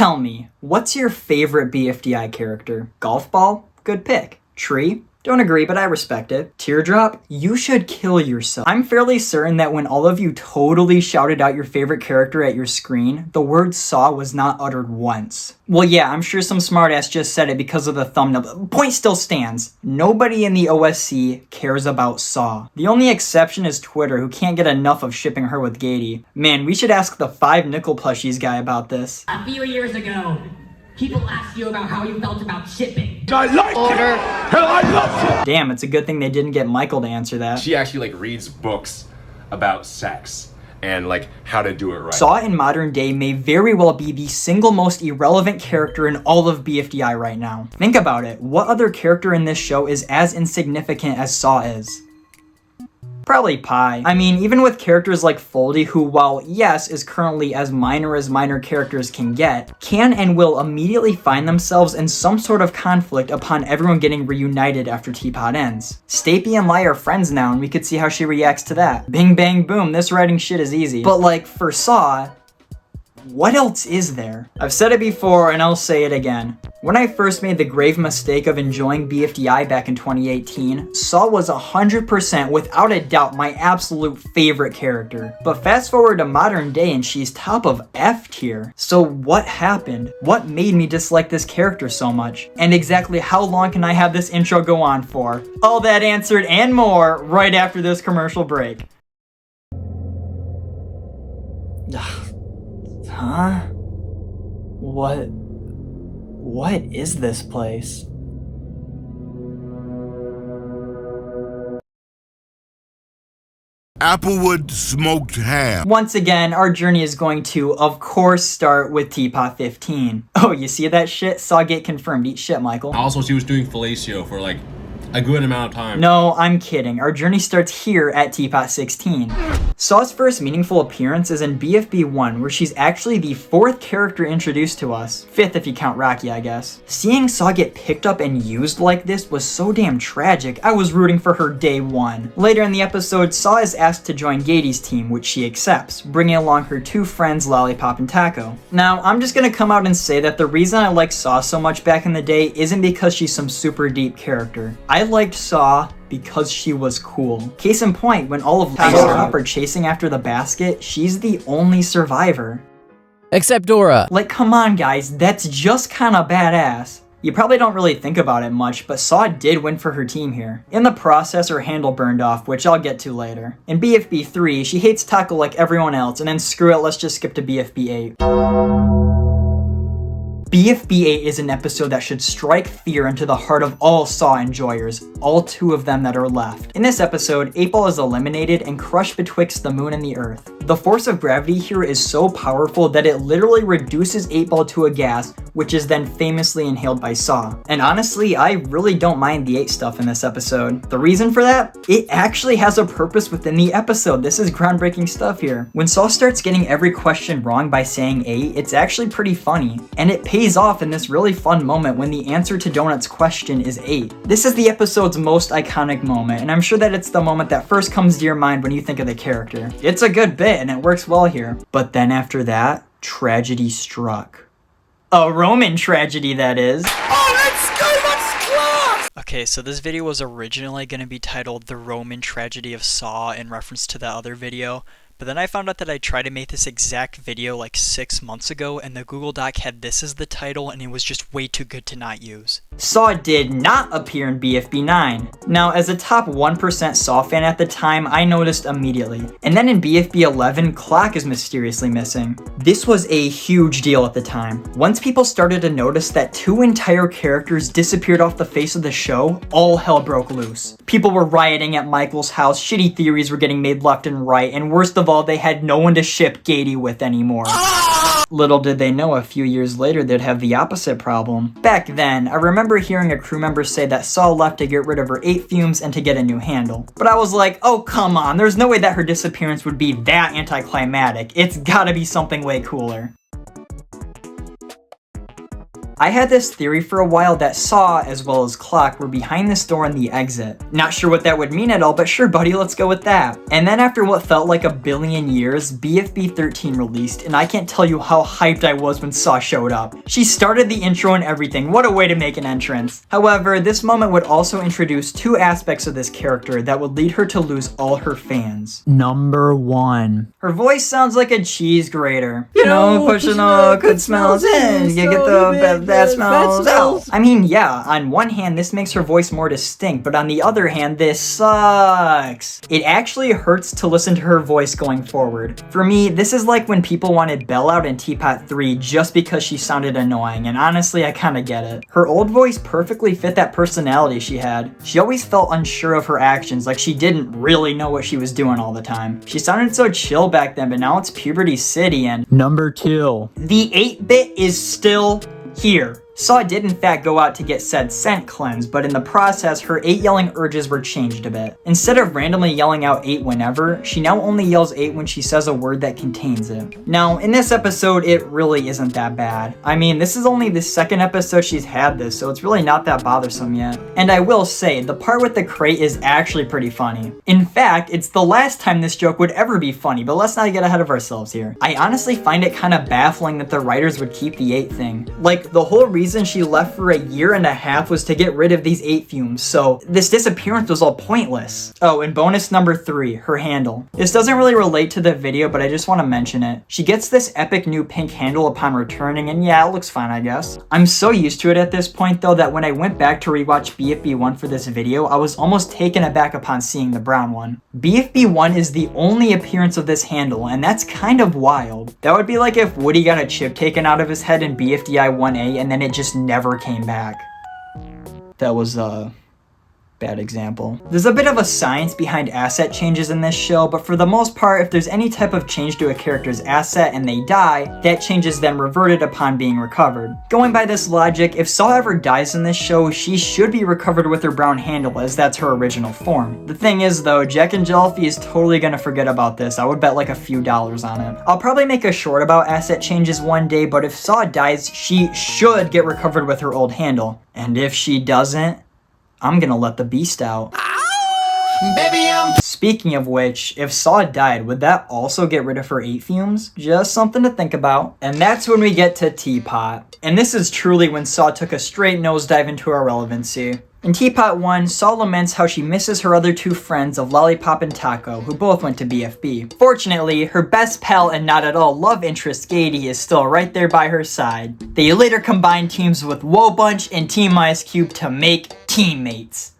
Tell me, what's your favorite BFDI character? Golf ball? Good pick. Tree? Don't agree, but I respect it. Teardrop? You should kill yourself. I'm fairly certain that when all of you totally shouted out your favorite character at your screen, the word Saw was not uttered once. Well, yeah, I'm sure some smartass just said it because of the thumbnail. Point still stands. Nobody in the OSC cares about Saw. The only exception is Twitter, who can't get enough of shipping her with Gr8est. Man, we should ask the 5 nickel plushies guy about this. A few years ago, people asked you about how you felt about shipping. I liked it! Hell, I loved it! Damn, it's a good thing they didn't get Michael to answer that. She actually reads books about sex and how to do it right. Saw in modern day may very well be the single most irrelevant character in all of BFDI right now. Think about it, what other character in this show is as insignificant as Saw is? Probably Pi. I mean, even with characters like Foldy, who, while yes, is currently as minor characters can get, can and will immediately find themselves in some sort of conflict upon everyone getting reunited after TPOT ends. Stapy and Lai are friends now, and we could see how she reacts to that. Bing bang boom, this writing shit is easy. But for Saw, what else is there? I've said it before and I'll say it again. When I first made the grave mistake of enjoying BFDI back in 2018, Saw was 100% without a doubt my absolute favorite character. But fast forward to modern day and she's top of F tier. So what happened? What made me dislike this character so much? And exactly how long can I have this intro go on for? All that answered and more right after this commercial break. Huh? What is this place? Applewood smoked ham. Once again, our journey is going to, of course, start with TPOT 15. Oh, you see that shit? Saw get confirmed. Eat shit, Michael. Also, she was doing fellatio for a good amount of time. No, I'm kidding. Our journey starts here at TPOT 16. Saw's first meaningful appearance is in BFB 1, where she's actually the 4th character introduced to us. 5th if you count Rocky, I guess. Seeing Saw get picked up and used like this was so damn tragic, I was rooting for her day 1. Later in the episode, Saw is asked to join Gr8e's team, which she accepts, bringing along her 2 friends Lollipop and Taco. Now, I'm just gonna come out and say that the reason I liked Saw so much back in the day isn't because she's some super deep character. I liked Saw because she was cool. Case in point, when all of Taco and Hop are chasing after the basket, she's the only survivor. Except Dora. Come on guys, that's just kinda badass. You probably don't really think about it much, but Saw did win for her team here. In the process, her handle burned off, which I'll get to later. In BFB 3, she hates Taco like everyone else, and then screw it, let's just skip to BFB 8. BFB 8 is an episode that should strike fear into the heart of all Saw enjoyers, all 2 of them that are left. In this episode, 8-Ball is eliminated and crushed betwixt the moon and the earth. The force of gravity here is so powerful that it literally reduces 8-Ball to a gas, which is then famously inhaled by Saw. And honestly, I really don't mind the 8 stuff in this episode. The reason for that? It actually has a purpose within the episode. This is groundbreaking stuff here. When Saw starts getting every question wrong by saying 8, it's actually pretty funny. And it pays off in this really fun moment when the answer to Donut's question is 8. This is the episode's most iconic moment, and I'm sure that it's the moment that first comes to your mind when you think of the character. It's a good bit, and it works well here. But then after that, tragedy struck. A Roman tragedy, that is. Oh, let's go! That's class! Okay, so this video was originally going to be titled The Roman Tragedy of Saw in reference to the other video, but then I found out that I tried to make this exact video 6 months ago, and the Google Doc had this as the title, and it was just way too good to not use. Saw did not appear in BFB 9. Now, as a top 1% Saw fan at the time, I noticed immediately. And then in BFB 11, Clock is mysteriously missing. This was a huge deal at the time. Once people started to notice that 2 entire characters disappeared off the face of the show, all hell broke loose. People were rioting at Michael's house, shitty theories were getting made left and right, and worst of all, they had no one to ship Gr8est with anymore. Little did they know, a few years later they'd have the opposite problem. Back then, I remember hearing a crew member say that Saw left to get rid of her 8 fumes and to get a new handle. But I was like, oh come on, there's no way that her disappearance would be that anticlimactic. It's gotta be something way cooler. I had this theory for a while that Saw, as well as Clock, were behind this door in the exit. Not sure what that would mean at all, but sure buddy, let's go with that. And then after what felt like a billion years, BFB 13 released, and I can't tell you how hyped I was when Saw showed up. She started the intro and everything, what a way to make an entrance. However, this moment would also introduce two aspects of this character that would lead her to lose all her fans. Number 1. Her voice sounds like a cheese grater. You know, pushing all good smells in, you get the bad smells out. I mean, yeah, on one hand, this makes her voice more distinct, but on the other hand, this sucks. It actually hurts to listen to her voice going forward. For me, this is like when people wanted Belle out in TPOT 3 just because she sounded annoying, and honestly, I kinda get it. Her old voice perfectly fit that personality she had. She always felt unsure of her actions, like she didn't really know what she was doing all the time. She sounded so chill back then, but now it's Puberty City. And number 2, the 8-bit is still here. Saw did in fact go out to get said scent cleanse, but in the process, her 8 yelling urges were changed a bit. Instead of randomly yelling out 8 whenever, she now only yells 8 when she says a word that contains it. Now, in this episode, it really isn't that bad. I mean, this is only the second episode she's had this, so it's really not that bothersome yet. And I will say, the part with the crate is actually pretty funny. In fact, it's the last time this joke would ever be funny, but let's not get ahead of ourselves here. I honestly find it kind of baffling that the writers would keep the 8 thing. Like, the whole reason she left for a year and a half was to get rid of these 8 fumes, so this disappearance was all pointless. Oh, and bonus number 3, her handle. This doesn't really relate to the video, but I just want to mention it. She gets this epic new pink handle upon returning, and yeah, it looks fine, I guess. I'm so used to it at this point though that when I went back to rewatch BFB 1 for this video, I was almost taken aback upon seeing the brown one. BFB 1 is the only appearance of this handle, and that's kind of wild. That would be like if Woody got a chip taken out of his head in BFDI 1A and then it just never came back. That was a bad example. There's a bit of a science behind asset changes in this show, but for the most part, if there's any type of change to a character's asset and they die, that change is then reverted upon being recovered. Going by this logic, if Saw ever dies in this show, she should be recovered with her brown handle, as that's her original form. The thing is though, Jack and Jelfie is totally gonna forget about this. I would bet like a few dollars on it. I'll probably make a short about asset changes one day, but if Saw dies, she should get recovered with her old handle. And if she doesn't, I'm gonna let the beast out. Speaking of which, if Saw died, would that also get rid of her 8 fumes? Just something to think about. And that's when we get to TPOT. And this is truly when Saw took a straight nosedive into irrelevancy. In TPOT 1, Saw laments how she misses her other 2 friends of Lollipop and Taco, who both went to BFB. Fortunately, her best pal and not at all love interest Gr8est is still right there by her side. They later combined teams with Wobunch and Team Ice Cube to make Teammates.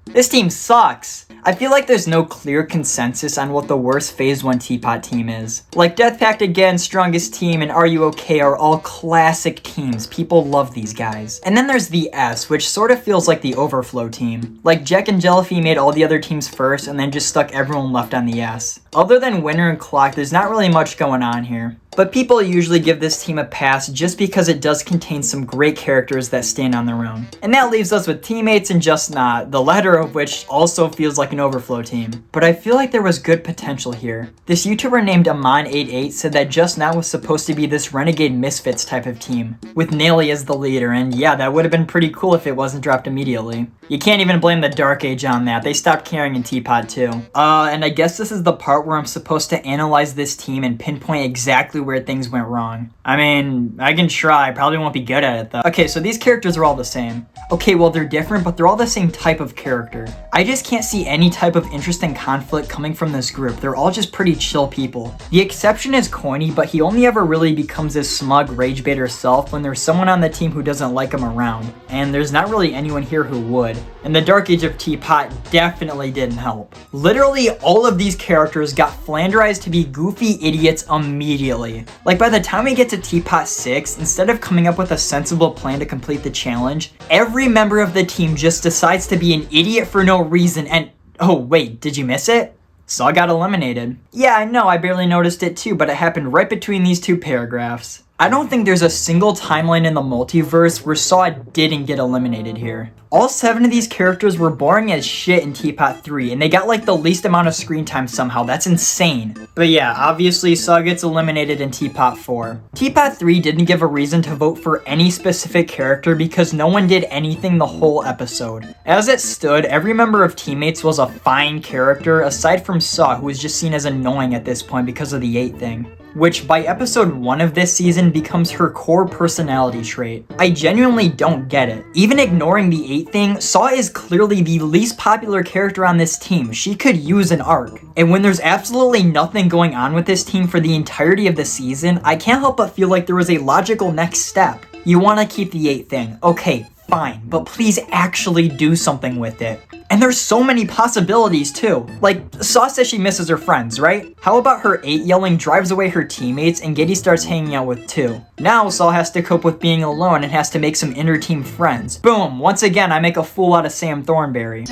This team sucks. I feel like there's no clear consensus on what the worst Phase 1 TPOT team is. Like Death Pact Again, Strongest Team, and Are You OK are all classic teams. People love these guys. And then there's the S, which sort of feels like the overflow team. Like Jack and Jelfie made all the other teams first and then just stuck everyone left on the S. Other than Winner and Clock, there's not really much going on here. But people usually give this team a pass just because it does contain some great characters that stand on their own. And that leaves us with Teammates and Just Not, the latter of which also feels like an overflow team. But I feel like there was good potential here. This YouTuber named Amon88 said that Just Not was supposed to be this renegade misfits type of team, with Nelly as the leader, and yeah, that would have been pretty cool if it wasn't dropped immediately. You can't even blame the Dark Age on that, they stopped caring in TPOT too. And I guess this is the part where I'm supposed to analyze this team and pinpoint exactly where things went wrong. I mean, I can try, probably won't be good at it though. Okay, so these characters are all the same. Okay, well they're different, but they're all the same type of character. I just can't see any type of interesting conflict coming from this group. They're all just pretty chill people. The exception is Coiny, but he only ever really becomes his smug rage baiter self when there's someone on the team who doesn't like him around. And there's not really anyone here who would. And the Dark Age of Teapot definitely didn't help. Literally all of these characters got flanderized to be goofy idiots immediately. Like by the time we get to Teapot 6, instead of coming up with a sensible plan to complete the challenge, every member of the team just decides to be an idiot for no reason and— oh wait, did you miss it? Saw got eliminated. Yeah, I know, I barely noticed it too, but it happened right between these two paragraphs. I don't think there's a single timeline in the multiverse where Saw didn't get eliminated here. All 7 of these characters were boring as shit in TPOT 3, and they got like the least amount of screen time somehow. That's insane. But yeah, obviously Saw gets eliminated in TPOT 4. TPOT 3 didn't give a reason to vote for any specific character because no one did anything the whole episode. As it stood, every member of Teammates was a fine character, aside from Saw, who was just seen as annoying at this point because of the 8 thing, which by episode 1 of this season becomes her core personality trait. I genuinely don't get it. Even ignoring the 8 thing, Saw is clearly the least popular character on this team. She could use an arc. And when there's absolutely nothing going on with this team for the entirety of the season, I can't help but feel like there was a logical next step. You want to keep the 8 thing. Okay, fine, but please actually do something with it. And there's so many possibilities too. Like, Saw says she misses her friends, right? How about her 8 yelling drives away her teammates and Gr8est starts hanging out with 2? Now Saw has to cope with being alone and has to make some inter-team friends. Boom, once again I make a fool out of Sam Thornberry.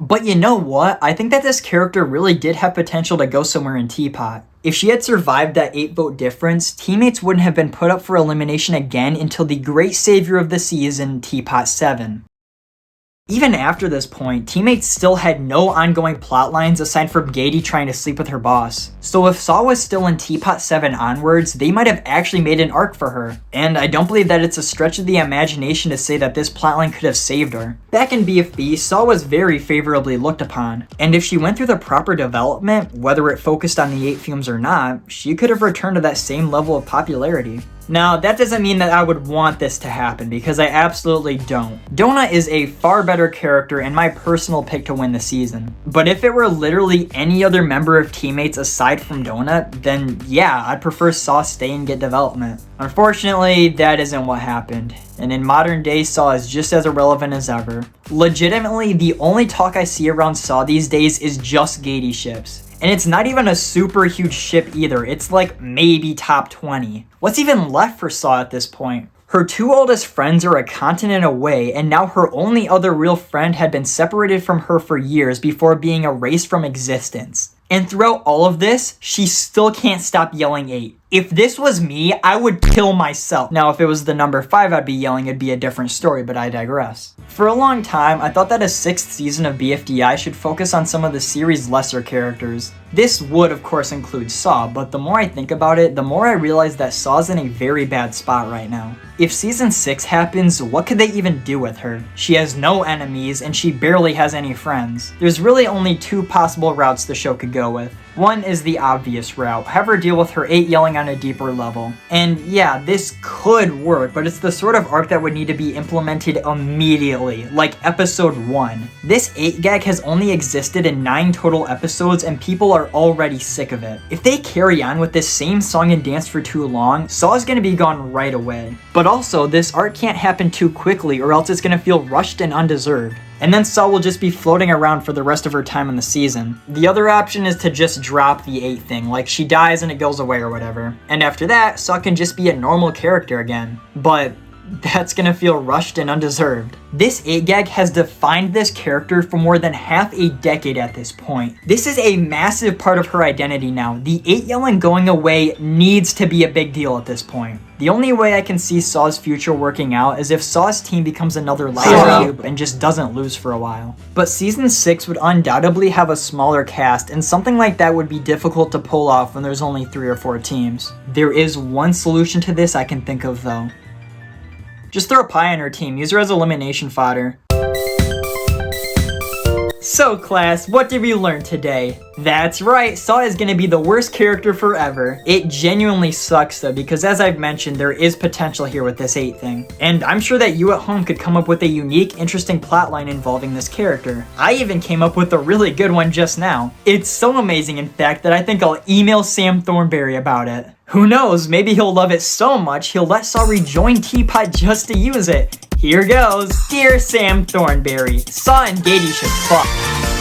But you know what? I think that this character really did have potential to go somewhere in Teapot. If she had survived that 8 vote difference, Teammates wouldn't have been put up for elimination again until the great savior of the season, Teapot 7. Even after this point, Teammates still had no ongoing plot lines aside from Gr8est trying to sleep with her boss. So if Saw was still in Teapot 7 onwards, they might have actually made an arc for her. And I don't believe that it's a stretch of the imagination to say that this plotline could have saved her. Back in BFB, Saw was very favorably looked upon. And if she went through the proper development, whether it focused on the 8 films or not, she could have returned to that same level of popularity. Now, that doesn't mean that I would want this to happen, because I absolutely don't. Donut is a far better character and my personal pick to win the season. But if it were literally any other member of Teammates aside from Donut, then yeah, I'd prefer Saw stay and get development. Unfortunately, that isn't what happened. And in modern day, Saw is just as irrelevant as ever. Legitimately, the only talk I see around Saw these days is just Gr8est ships. And it's not even a super huge ship either, it's like maybe top 20. What's even left for Saw at this point? Her 2 oldest friends are a continent away, and now her only other real friend had been separated from her for years before being erased from existence. And throughout all of this, she still can't stop yelling 8. If this was me, I would kill myself. Now, if it was the number 5 I'd be yelling, it'd be a different story, but I digress. For a long time, I thought that a 6th season of BFDI should focus on some of the series' lesser characters. This would, of course, include Saw, but the more I think about it, the more I realize that Saw's in a very bad spot right now. If season 6 happens, what could they even do with her? She has no enemies, and she barely has any friends. There's really only 2 possible routes the show could go with. One is the obvious route, have her deal with her 8 yelling on a deeper level. And yeah, this could work, but it's the sort of arc that would need to be implemented immediately, like episode 1. This 8 gag has only existed in 9 total episodes and people are already sick of it. If they carry on with this same song and dance for too long, Saw is gonna be gone right away. But also, this arc can't happen too quickly or else it's gonna feel rushed and undeserved. And then Saw will just be floating around for the rest of her time in the season. The other option is to just drop the 8 thing, like she dies and it goes away or whatever. And after that, Saw can just be a normal character again. But that's gonna feel rushed and undeserved. This 8 gag has defined this character for more than half a decade at this point. This is a massive part of her identity now. The 8 yelling going away needs to be a big deal at this point. The only way I can see Saw's future working out is if Saw's team becomes another live cube and just doesn't lose for a while. But season 6 would undoubtedly have a smaller cast, and something like that would be difficult to pull off when there's only 3 or 4 teams. There is one solution to this I can think of though. Just throw a pie on her team, use her as elimination fodder. So class, what did we learn today? That's right, Saw is gonna be the worst character forever. It genuinely sucks though, because as I've mentioned, there is potential here with this 8 thing. And I'm sure that you at home could come up with a unique, interesting plotline involving this character. I even came up with a really good one just now. It's so amazing, in fact, that I think I'll email Sam Thornberry about it. Who knows, maybe he'll love it so much he'll let Saw rejoin Teapot just to use it. Here goes. Dear Sam Thornberry, Saw and Gr8est should fuck.